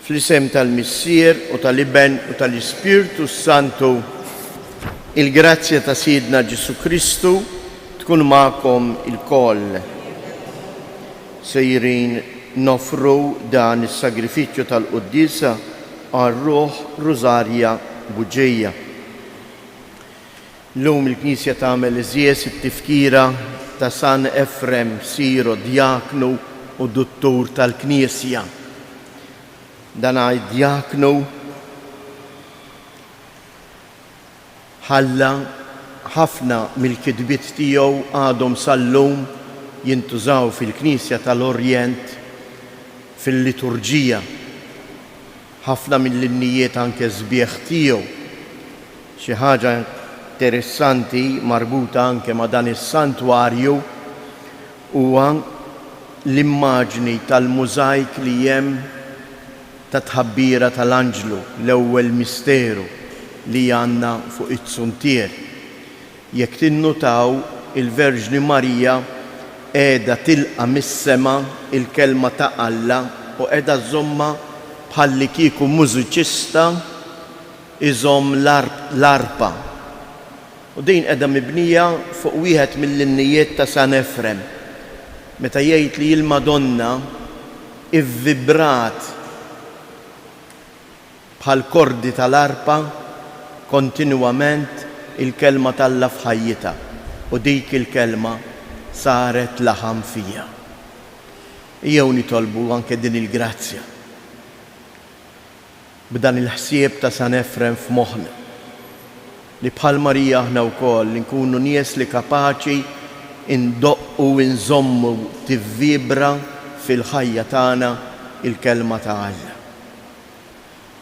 Fl-isem tal-Missier u tal-Iben u tal-Ispirtu Santu, il-grazzja ta' Sidna Ġesu Kristu tkun magħkom il-koll. Sejrin nofru dan is-sagrifiċċju tal-Quddisa għar-Ruħ Rożarja Buġejja. Llum il-Knisja tagħmel iżjed it-tifkira ta' San Efrem Siro, djaknu u duttur tal-Knisja. Dan id-djaknu ħalla ħafna mill-kitbiet tiegħu għadhom sal-lum jintużaw fil-Knisja tal-Orjent fil-liturġija. Ħafna mill-innijiet anke żbieħ tiegħu. Xi ħaġa interessanti marbuta anke ma' dan is-santwarju huwa l-immaġni tal-mużajk li hemm ta' tħabbira tal-Anġlu, l-ewwel misteru li għandna fuq it-suntier. Jekk tinnutaw il-Verġni Marija qiegħda tilqa' mis-sema il-kelma ta' Alla u qiegħda żomma bħalli kieku mużiċista iżomm l-arpa. U din qiegħda mibnija fuq wieħed mill-innijiet ta' San Efrem. Meta jgħid li l-Madonna ivvibrat bħal kordi tal-arpa kontinwament il-kelma tal-Alla f'ħajjitha u dik il-kelma saret laħam fija. Jew nitolbu anke din il-grazzja b'dan il-ħsieb ta' San Efrem f'moħħna li bħal Marija aħna wkoll nkunu nies li kapaċi indoqqu u nżommu tivvibra fil-ħajja tagħna il-kelma ta' Alla.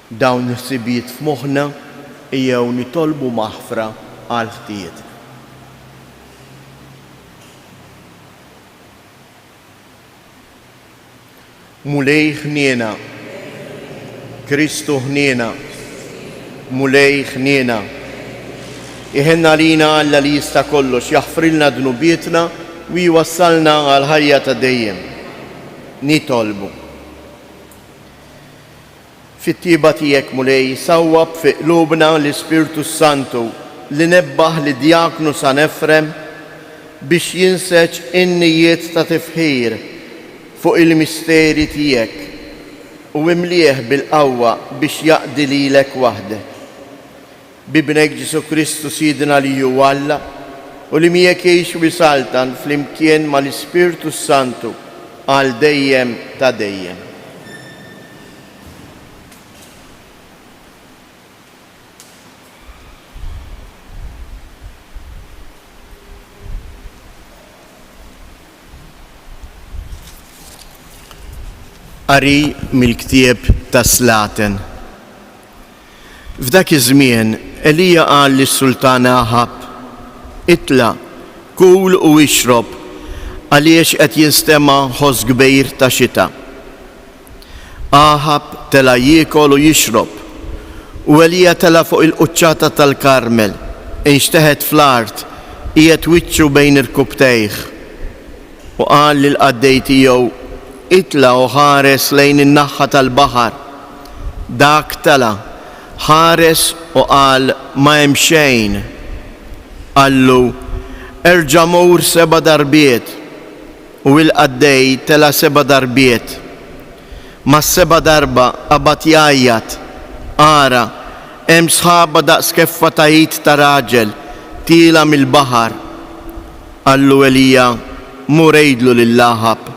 Dawn is-sibiet f'moħħna jew nitolbu maħfra għal ħtietna. Mulej ħniena, Kristu ħniena, mulej ħniena. Iħenna lina Alla li jista' kollox jaħfrilna dnubietna u jwassalna għal ħajja ta' dejjem. Nitolbu. Fit-tieba tiegħek mulej sawwab fi qlubna l-Ispirtu Santu li nebbaħ li djaknu San Efrem biex jinseċ in-nijiet ta' tifħir fuq il-misteri tiegħek u imlieħ bil-qawwa biex jaqdi lilek waħdek. Bibnek Ġesu Kristu Sidna li hu Alla u li miegħek jgħix u jisaltan flimkien mal-Ispirtu Santu għal dejjem ta' dejjem. Qari mill-ktieb ta' Slaten. F'dak iż-żmien Elija qal lis-Sultan Aħab: itla' kul u ixrob għaliex qed jinstema' ħoss kbir ta' xita. Aħab tela jiekol u jixrob u Elija tela fuq il-quċċata tal-Karmel inxteħed fl-art qiegħed wiċċu bejn irkubtejh u qal lil-qaddej tiegħu: itla' u ħares lejn in-naħħa tal-baħar. Dak tela ħares u qal ma hemm xejn. Qallu: erġa' mur 7 darbiet u l-qaddej tela 7 darbiet. Ma 7 darba qabad jgħajjat: ara hemm sħaba daqs keffa tajt ta' raġel tiela mill-baħar. Qallu Elija: mur għidlu lil-Aħab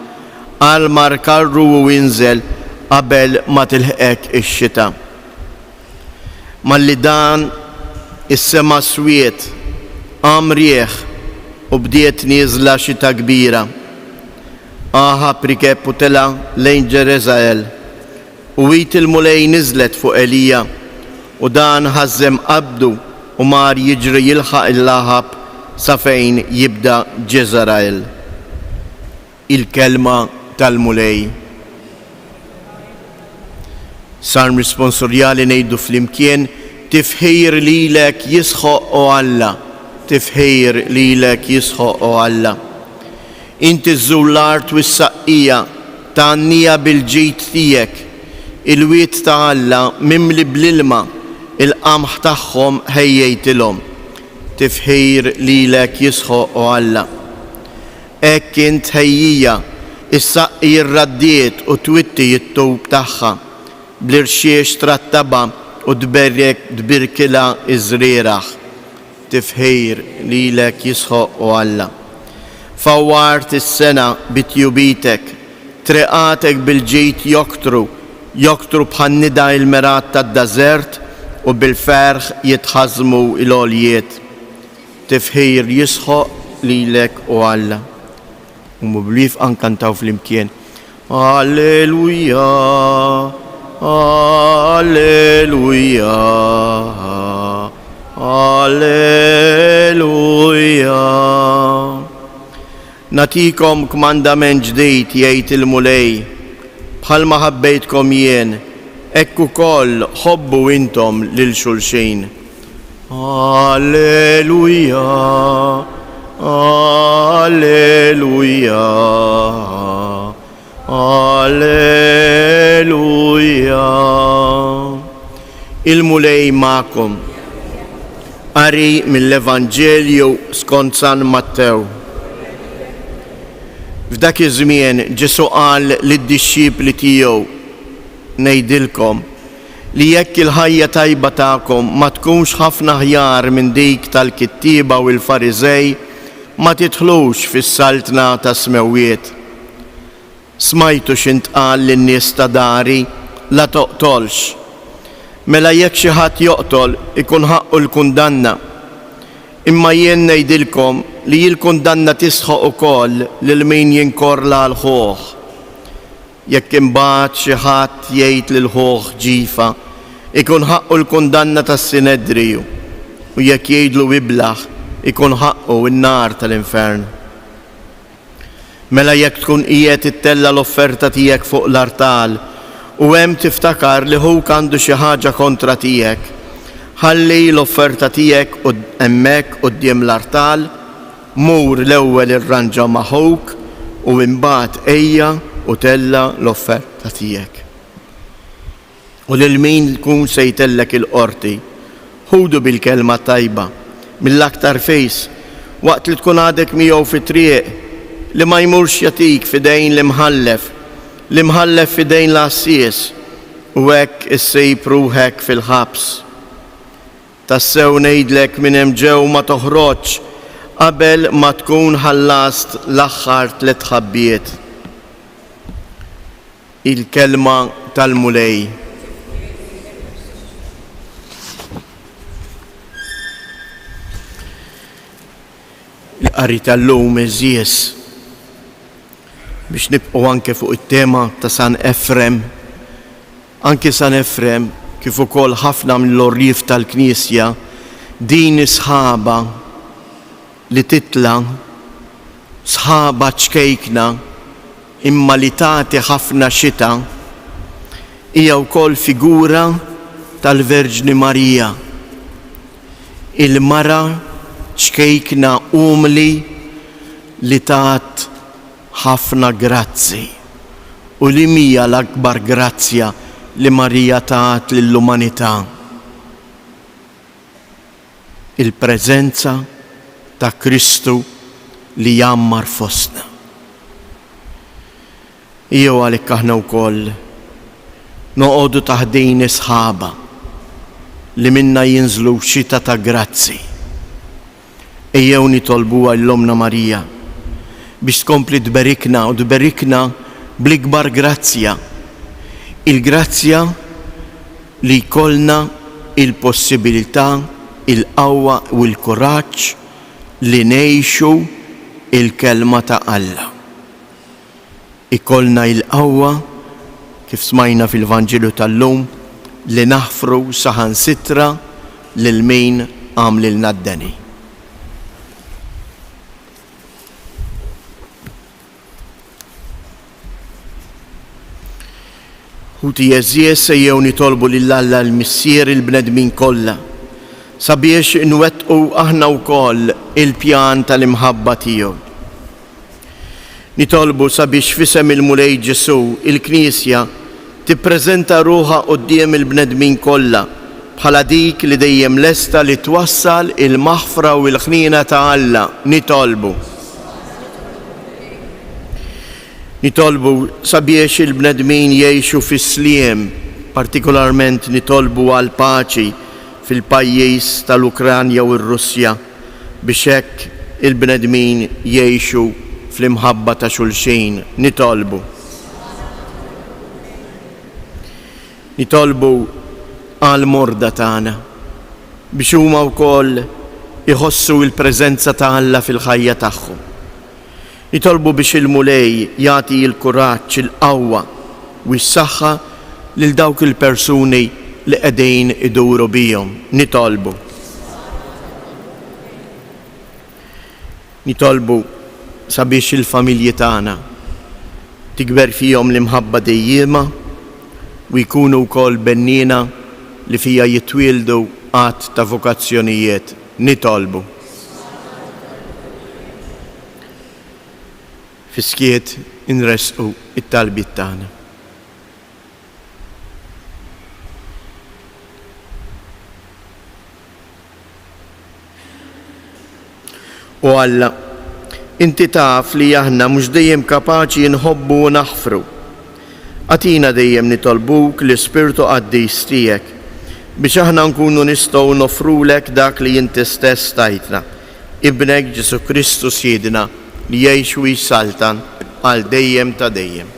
għal mar karru u inżel qabel ma tilħqek ix-xita. Malli dan is-sema swiet qam rieħ u bdiet nieżla xita kbira. Aħab rikeb u tela lejn Ġerużalem u wit il-mulej niżlet fuq Elija u dan ħażem qabdu u mar jiġri jilħaq il-Aħab sa fejn jibda Ġerużalem. Il-kelma tal-mulej. Salm responsorjali ngħidu flimkien: tifħir lilek jisħoq o Alla, tifħir lilek jisħoq o Alla. Inti żżur l-art u s-saqqija tgħannija bil-ġid tiegħek, il-wiet ta' Alla mimli bl-ilma il-qamħ tagħhom ħejjejtilhom. Tifħir lilek jisħoq u Alla. Hekk int ħejjija issaqqi r-raddiet u twitti it-tub tagħha bl-irxiex trattaba u dbirkila iż-żrieraħ. Tifħir lilek jisħoq u Alla. Fawwart is-sena bitjubitek, treqatek bil-ġid joktru bħan-nida il-merat tad-dażert u bil-ferħ jitħażmu l-għoljiet. Tifħir jisħoq lilek u Alla. U mublif ankantaw fl-imkien. Alleluja, alleluja, alleluja. Natikom kmandament ġdid jgħid il-mulej, bħalma ħabbejtkom jien, hekk ukoll ħobbu intom lil xulxin. Alleluja, alleluja, alleluja. Il-mulej ma'kom. Qari mill-Evanġelju skont San Mattew. F'dak iż-żmien Ġesu qal lid-dixxipli tiegħu, ngħidilkom li jekk il-ħajja tajba tagħkom ma tkunx ħafna aħjar minn dik tal-kittieba u l-Fariżej, ma tidħlux fis-saltna ta' smewwiet. Smajtu x'intqal lin-nies ta' dari, la toqtolx. Mela jekk xi ħadd joqtol ikun ħaqqu l-kundanna. Imma jien ngħidilkom li l-kundanna tisħoq ukoll lil min jinkorla l-ħoħ. Jekk imbagħad xi ħadd jgħid lil ħoħ ġifa, ikun ħaqqu l-kundanna tas-Sinedriju, u jekk jgħidlu iblaħ, ikun ħaqqu n-nar tal-infern. Mela jekk tkun qiegħed ittella l-offerta tiegħek fuq l-artal u hemm tiftakar li ħuk għandu xi ħaġa kontra tiegħek, ħalli l-offerta tiegħek hemmhekk quddiem l-artal, mur l-ewwel irranġa ma' ħuk u imbagħad ejja u tella l-offerta tiegħek. U lil min tkun se jtellek il-qorti, ħudu bil-kelma tajba, mill-aktar fejs, waqt li tkun għadek miegħu fit-triq, li ma jmurx jagħtik f'idejn l-imħallef f'idejn l-qassies, u hekk issejb ruħek fil-ħabs. Tassew ngħidlek minn hemm ġew ma toħroġ qabel ma tkun ħallast l-aħħar 3 ħabbiet. Il-kelma tal-mulej. L-qari tal-lum iżjies biex nibqgħu anke fuq it-tema ta' San Efrem. Anke San Efrem kif ukoll ħafna mill-orrif tal-Knisja din sħaba li titla, sħaba ċkejkna imma li tagħti ħafna xita, hija wkoll figura tal-Verġni Marija. Il-mara ċkejkna umli li tat ħafna grazzi u li mija l-akbar grazzja li Marija tat lill-umanità. Il-preżenza ta' Kristu li jammar fostna. Jew għalhekk aħna wkoll noqogħdu taħdejn sħaba li minna jinżlu xita ta' grazzi. Ejjew nitolbuha l-Omna Marija biex tkompli tberikna u tberikna bl-ikbar grazzja. Il-grazzja li jkollna il-possibilità, il-qawwa u l-kuraġġ li ngħixu il-kelma ta' Alla. Ikollna il-qawwa kif smajna fil-Vanġilju tal-lum li naħfru saħansitra lil min għamlilna d-deni. Ħuti jeżies ejjew nitolbu lill-Alla l-missier il-bnedmin kollha sabiex nwettqu aħna wkoll il-pjan tal-imħabba tiegħu. Nitolbu sabiex f'isem il-Mulej Ġesu il-Knisja tippreżenta ruħha quddiem il-bnedmin kollha bħala dik li dejjem lesta li twassal il-maħfra u l-ħnina ta' Alla. Nitolbu sabiex il-bnedmin jgħixu fis-sliem, partikolarment nitolbu għal paċi fil-pajjiż tal-Ukranja u r-Russja biex hekk il-bnedmin jgħixu fl-imħabba ta' xulxin. Nitolbu għal morda tagħna biex huma wkoll iħossu l-preżenza ta' Alla fil-ħajja tagħhom. Nitolbu biex il-mulej jagħti l-kuraġġ, il-qawwa u s-saħħa lil dawk il-persuni li qegħdin iduru bihom. Nitolbu sabiex il-familji tagħna tikber fihom l-imħabba dejjema u jkunu wkoll bennina li fija jitwieldu qatt ta' vokazzjonijiet. Fiskiet inresqu it-talbiet tagħna. U Alla, Inti taf li aħna mhux dejjem kapaċi nħobbu u naħfru. Atina dejjem nitolbuk l-Ispirtu Qaddis tiegħek biex aħna nkunu nistgħu nofrulek dak li inti stess tajtna. Ibnek Ġesu Kristu Siedna li jgħix u jsaltan għal dejjem ta' dejjem.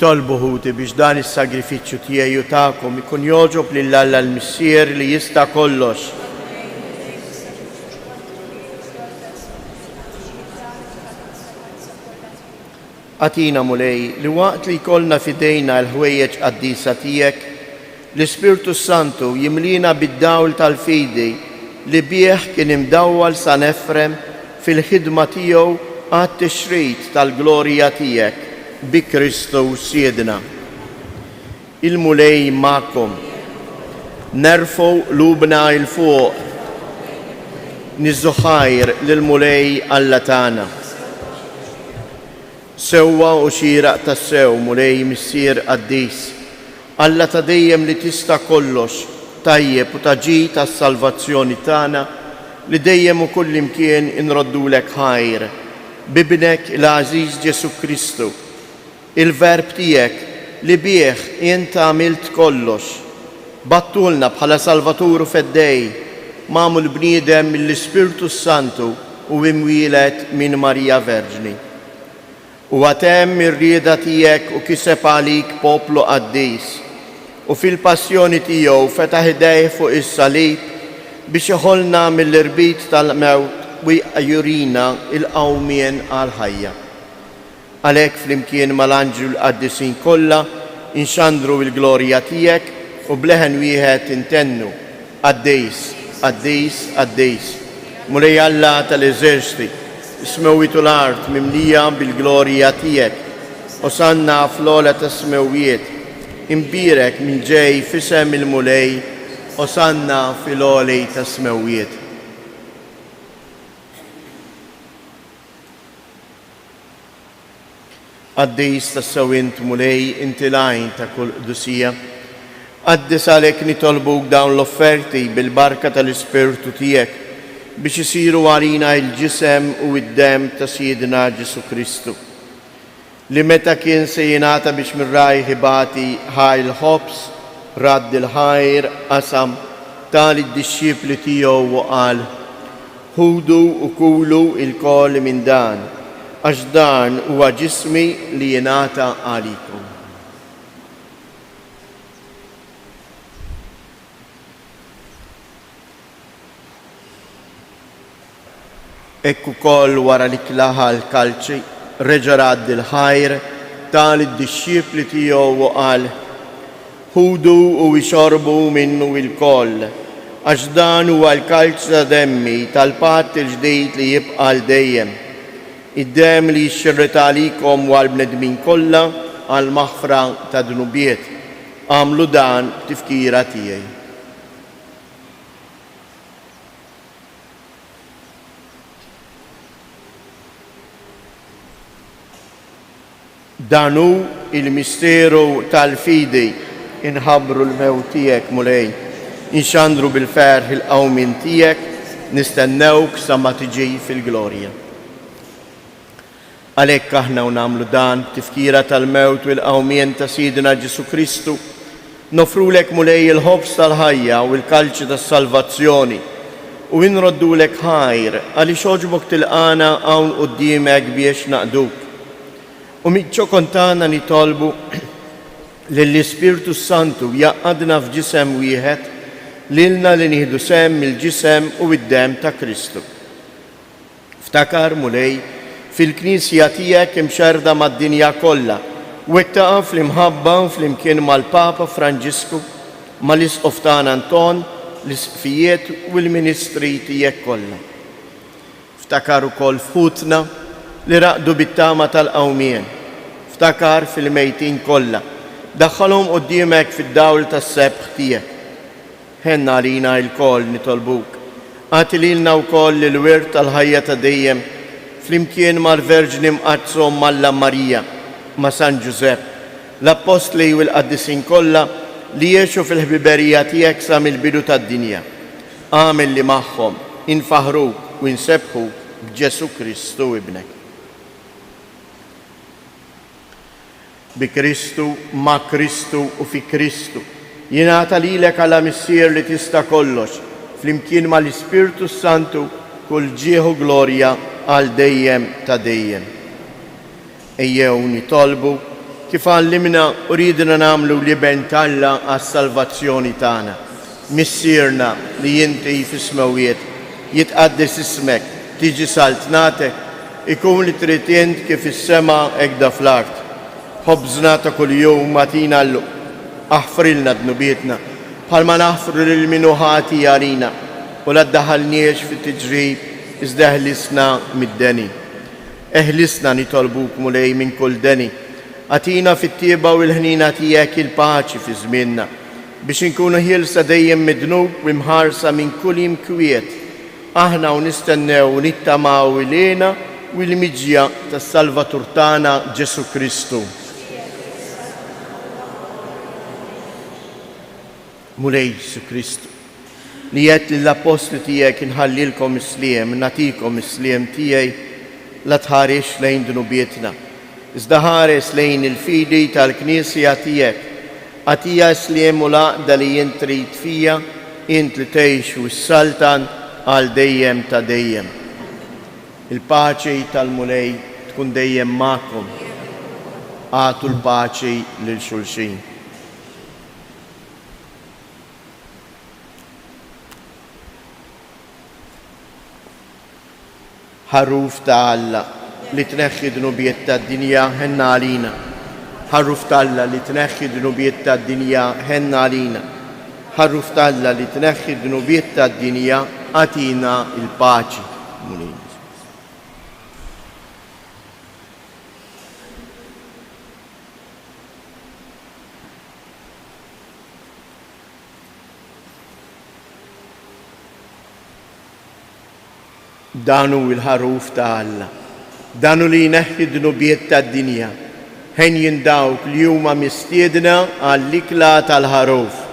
Tolbu ħuti biex dan is-sagrifiċċju tiegħi u tagħkom ikun jogħġob lil Alla l-Missier li jista' kollox. Atina mulej li waqt li jkollna fidejna l-ħwejjeġ qaddisa tiegħek, l-Ispirtu Santu jimlina bid-dawl tal-fidi li bih kien imdawwal sa nefrem fil-ħidma tiegħu għat-tixrid tal-glorja tiegħek bi Kristu Siedna. Il-mulej ma'kom. Nerfu lubna il-fuq. Nizzuħajr lil-mulej Alla tagħna. Sewwa u xieraq tas-sew mulej Missier Qaddis. Alla ta' dejjem li tista' kollox, tajjeb u taġi tas-salvazzjoni tagħna li dejjem u kull imkien inroddulek ħajr. Bibnek il-Għażiż Ġesu Kristu, il-verb tiegħek li bih int għamilt kollox. Battulna bħala Salvaturu feddej, magħmul bniedem mill-Ispirtu Santu u imwielet minn Marija Verġni. U għatem ir-rieda tiegħek u kiseb għalik poplu qaddis u fil-passjoni tiegħu fetaħ idejh fuq is-salib biex iħollna mill-irbit tal-mewt u jurina il-qawmien għal-ħajja. Għalhekk flimkien mal-anġlu l-qaddisin kollha inxandru l-glorja tiegħek u bleħen wieħed intennu Qaddis, Qaddis, Qaddis. Mulej Alla tal-eżerċiti, ismewitu l-art mimlija bil-glorja tiegħek. Osanna fl-ola tas-smewiet, imbirek minn ġej fisem il-mulej, osanna fil-oli tas-smewiet. Qaddis tas-sewint mulej inti lajn ta' kull qdusija. Qaddis għalhekk nitolbuk dawn l-offerti bil-barka tal-Ispirtu tiegħek biex isiru għalina il-ġisem u id-dem ta' Siedina Ġesu Kristu. Li meta kien se jingħata biex mir-raj ħibati ħaj il-ħobs, radd il-ħajr, qasam tal-disċipli tiegħu u qal: ħudu u kulu il-koll minn dan, għax dan huwa ġismi li jingħata għalikom. Ekku koll wara li klaħa l-kalċi, reġa' radd il-ħajr tal-disċipli tiegħu u qal: ħudu u ixorbu minnu il-koll, għax dan huwa l-kalċ ta' demmi tal-patt il-ġdid li jibqa' l-dejjem. Id-dem li jxirret għalikom u għall-bnedmin kollha għall-maħfra ta' dnubiet. Għamlu dan tifkira tiegħi. Danu il-misteru tal-fidi inħabru l-mewt tiegħek mulej, inxandru bil-ferħ il-qawmin tiegħek, nistennewk sa ma tiġi fil-glorja. Għalhekk aħna nagħmlu dan tifkira tal-mewt u l-qawmien ta' Siedina Ġesu Kristu, nofrulek mulej il-ħobs tal-ħajja u l-kalċi tas-salvazzjoni u nroddulek ħajr għaliex oġbok tilqana hawn quddiemek biex naqduk. U miċċo kontana nitolbu lill-Ispirtu Santu jaqadna f'ġisem wieħed lilna li nieħdu sem mill-ġisem u id-dem ta' Kristu. Ftakar mulej fil-Knisja tiegħek imxerda mad-dinja kollha u ittaqa' fl-imħabba flimkien mal-Papa Franġisku, mal-Isqof tagħna Anton, l-isqfijiet u l-ministri tiegħek kollha. Ftakar ukoll f'ħutna li raqdu bit-tama tal-qawmien. Ftakar fil-mejtin kollha. Daħħalhom quddiemek fid-dawl tas-sebħ tiegħek. Ħenna għalina l-koll nitolbuk. Għati lilna wkoll il-wirt tal-ħajja ta' dejjem flimkien mal-Verġni mqazzhom Malla Marija, ma' San Ġusepp, l-Apostli u l-Qaddisin kollha li jgħixu fil-ħbiberija tiegħek sa mill-bidu tad-dinja. Għamel li magħhom infaħruk u nsebħuk b'Ġesu Kristu ibnek. Bi Kristu, ma' Kristu u fi Kristu, jingħata lilek għala missier li tista' kollox, flimkien mal-Ispirtu Santu kull ġieħu glorja għal dejjem ta' dejjem. Ejjew nitolbu kif għallimna u ridna nagħmlu liben Alla għas-salvazzjoni tagħna. Missierna li inti fis-smawiet, jitqaddes ismek, tiġi saltnatek, ikun li trid int kif is-sema hekk fl-art. ħobżna ta' kuljum matina l-lu, aħfrilna dnubietna, bħalma naħfru lil-minu ħati għalina, u la ddaħalniex fit-tiġrib iżda eħlisna mid-deni. Eħlisna nitolbuk mulej minn kull deni, għatina fit-tieba u l-ħnina tiegħek il-paċi fi żmienna, biex inkunu ħielsa dejjem midnub u mħarsa minn kull imkwiet. Aħna u nistennew u nittamaw ilena u l-miġja tas-Salvatur tagħna Ġesu Kristu. Mulej Ġesu Kristu, li jgħid lill-apostli tiegħek inħallilkom isliem, nagħtikom isliem tiegħi, la tħarex lejn dnubietna, iżda ħares lejn il-fidi tal-Knisja tiegħek, għatija isliem u laqda li jint trid fija, int li tgħix u s-saltan għal dejjem ta' dejjem. Il-paċi tal-mulej tkun dejjem magħkom. Għatu l-paċi lil xulxin. ħarruf ta' Alla li tneħħi dnubiet tad-dinja ħenna għalina. Ħarruf ta' Alla li tneħħi dnubiet tad-dinja ħenna għalina. Ħarruf ta' Alla li tneħħi dnubiet tad-dinja għatina il-paċi. Danu il-ħaruf ta' Alla, danu li jneħħi dnubiet tad-dinja, ħen jindawk li huma mistiedna għall-ikla tal-ħaruf.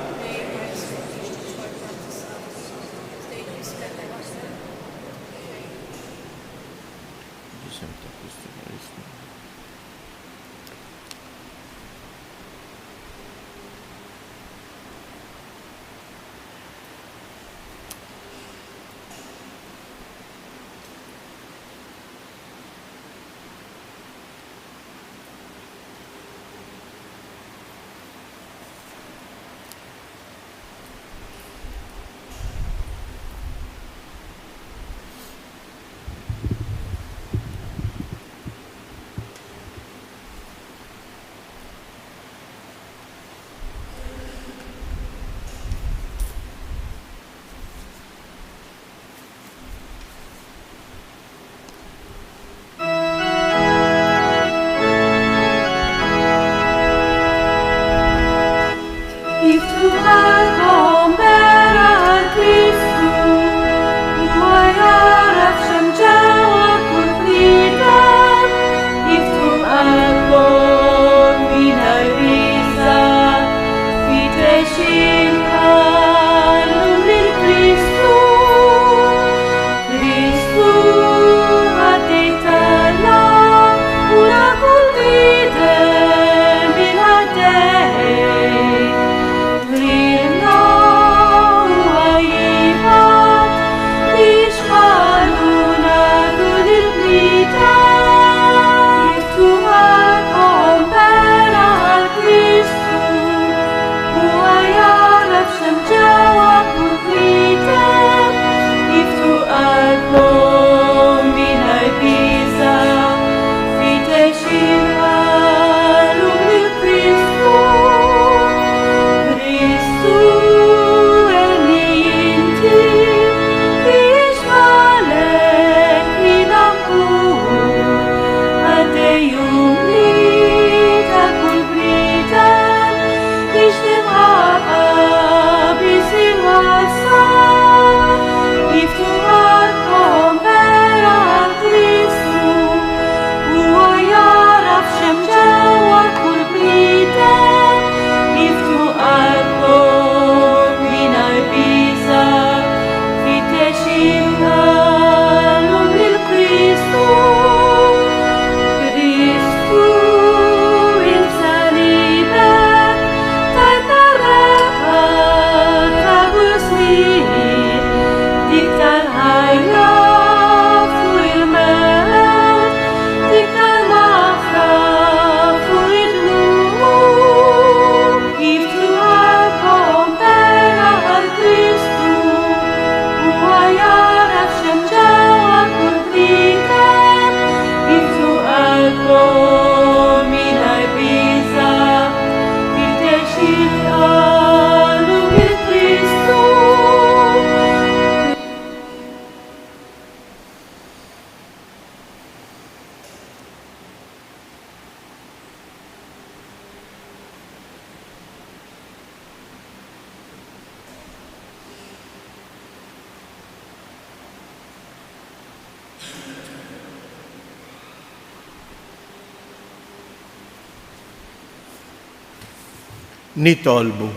Nitolbu.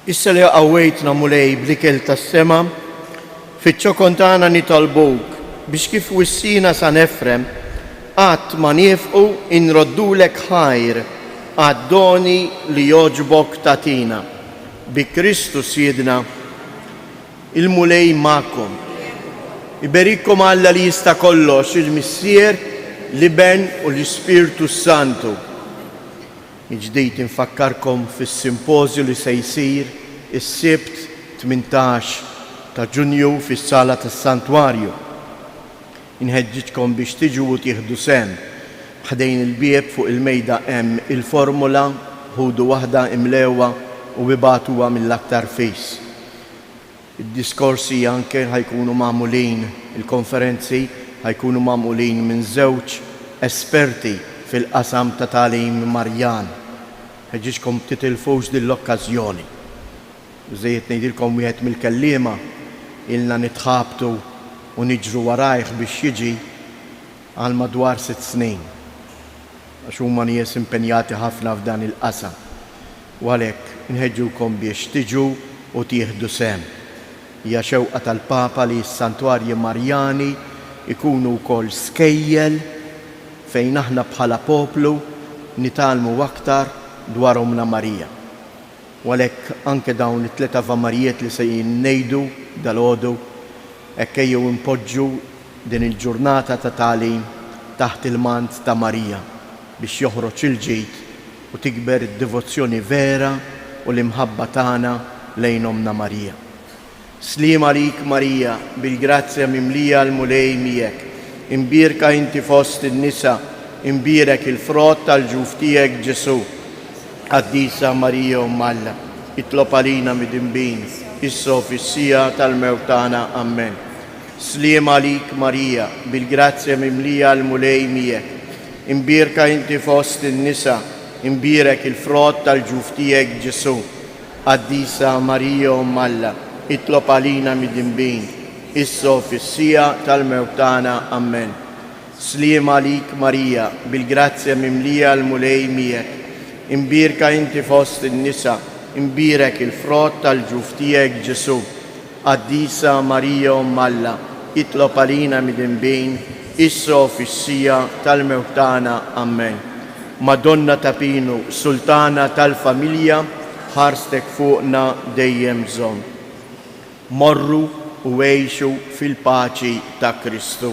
Issa li għawajtna mulej blikel tas-sema, fiċ-ċokontana nitolbuk biex kif wissina sa nefrem għat ma nifqu inroddulek ħajr għad-doni li joġbok tatina. Bi Kristus Siedna, il-mulej ma'kom. Iberikom Alla li jista' kollox, il-Missier, l-Iben u l-Ispirtu Santu. Ġdejt infakkarkom fis-simpozju li se jsir is-Sibt 18 ta' Ġunju fis-Sala tas-Santwarju. Inħeġġitkom biex tiġu u tieħdu sem. Ħdejn il-bieb fuq il-mejda hemm il-formula ħudu waħda imlewa u bibatuha mill-aktar fis. Id-diskorsi anke ħajkunu magħmulin, il-konferenzi ħajkunu magħmulin minn żewġ esperti fil-qasam ta' tagħlim Marjan. Ħeġġitkom titilfux din l-okkażjoni. Żejjed ngħidilkom wieħed mill-kelliema ilna nitħabtu u niġru warajh biex jiġi għal madwar 6 snin. Għax huma nies impenjati ħafna f'dan il-qasam. U għalhekk inħeġġukom biex tiġu u tieħdu sem. Hija xewqa tal-Papa li s-Santwarji Marjani ikunu wkoll skejjel fejn aħna bħala poplu nitalmu aktar dwar Omna Marija. U għalhekk anke dawn it-tliet avamarijiet li se ngħidu dalgħodu hekk ejjew impoġġu din il-ġurnata ta' tagħlim taħt il-mant ta' Marija biex joħroġ il-ġid u tikber id-devozzjoni vera u l-imħabba tagħna lejn Omna Marija. Sliem għalik Marija, bil-grazzja mimlija l-mulej miegħek, imbierka inti fost in-nisa, imbierek il-frott tal-ġuf tiegħek Ġesu. Qaddisa Marija Umm Alla, itlob għalina mid-inbin, issa u fis-sija tal-mewt tagħna. Amen. Sliem għalik Marija, bil-grazzja mimlija l-mulej miegħek, imbierka inti fost in-nisa, imbierek il-frott tal-ġuf tiegħek Ġesu. Qaddisa Marija Umm Alla, itlob għalina mid-inbin, issa u fis-sija tal-mewt tagħna. Amen. Sliem għalik Marija, bil-grazzja mimlija l-mulej miegħek, imbierka inti fost in-nisa, imbierek il-frott tal-ġuf tiegħek Ġesu. Qaddisa Marija Umm Alla, itlob għalina mid-inbin, issa u fis-sija tal-mewt tagħna. Amen. Madonna ta' Pinu, Sultana tal-familja, ħarstek fuqna dejjem bżonn. Morru u għejxu fil-paċi ta' Kristu.